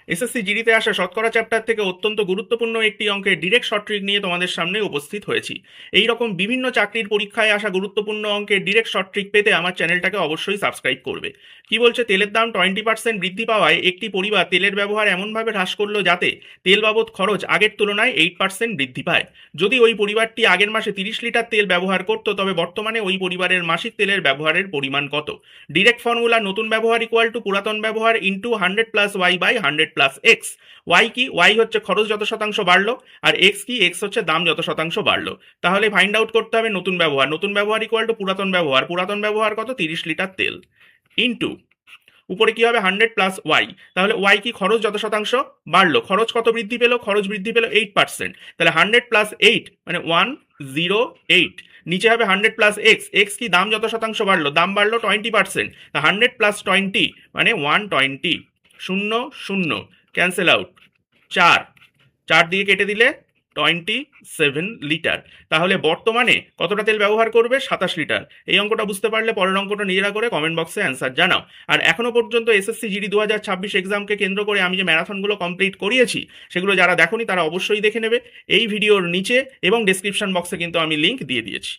SSC জিডিতে আসা শতকরা chapter থেকে অত্যন্ত গুরুত্বপূর্ণ একটি অঙ্কের ডিরেক্ট শর্ট ট্রিক নিয়ে তোমাদের সামনে উপস্থিত হয়েছি। এই রকম বিভিন্ন চাকরির পরীক্ষায় আসা গুরুত্বপূর্ণ অঙ্কের ডিরেক্ট শর্ট ট্রিক পেতে আমার চ্যানেলটাকে অবশ্যই সাবস্ক্রাইব করবে। কি বলছে, তেলের দাম 20% বৃদ্ধি পাওয়ায় একটি পরিবার তেলের ব্যবহার এমনভাবে হ্রাস করলো যাতে তেল বাবদ খরচ আগের তুলনায় 8% বৃদ্ধি পায়। যদি ওই পরিবারটি আগের মাসে 30 লিটার তেল ব্যবহার করত, তবে বর্তমানে ওই পরিবারের মাসিক তেলের ব্যবহারের পরিমাণ কত? ডিরেক্ট ফর্মুলা নতুন ব্যবহার ইকুয়াল টু পুরাতন ব্যবহার into 100 plus Y by 100 plus X. Y কি? ওয়াই হচ্ছে খরচ যত শতাংশ বাড়লো, আর এক্স কি? এক্স হচ্ছে দাম যত শতাংশ বাড়লো। তাহলে ফাইন্ড আউট করতে হবে নতুন ব্যবহার। নতুন ব্যবহার ইকুয়াল টু পুরাতন ব্যবহার। পুরাতন ব্যবহার কত? 30 লিটার তেল ইন্টু উপরে কি হবে? 100 প্লাস ওয়াই। তাহলে ওয়াই কি? খরচ যত শতাংশ বাড়লো। খরচ কত বৃদ্ধি পেলো? খরচ বৃদ্ধি পেলো 8%। তাহলে 100 প্লাস 8 মানে 108। নিচে হবে 100 প্লাস এক্স। এক্স কি? দাম যত শতাংশ বাড়লো। দাম বাড়লো 20%। 100 প্লাস 20 মানে 120। শূন্য শূন্য ক্যান্সেল আউট। 4 4 দিয়ে কেটে দিলে 27 লিটার। তাহলে বর্তমানে কতটা তেল ব্যবহার করবে? 27 লিটার। এই অঙ্কটা বুঝতে পারলে পরের অঙ্কটা নিজেরা করে কমেন্ট বক্সে অ্যান্সার জানাও। আর এখনো পর্যন্ত এসএসসি জিডি 2026 এক্সামকে কেন্দ্র করে আমি যে ম্যারাথনগুলো কমপ্লিট করিয়েছি, সেগুলো যারা দেখোনি তারা অবশ্যই দেখে নেবে। এই ভিডিওর নিচে এবং ডেসক্রিপশন বক্সে কিন্তু আমি লিঙ্ক দিয়ে দিয়েছি।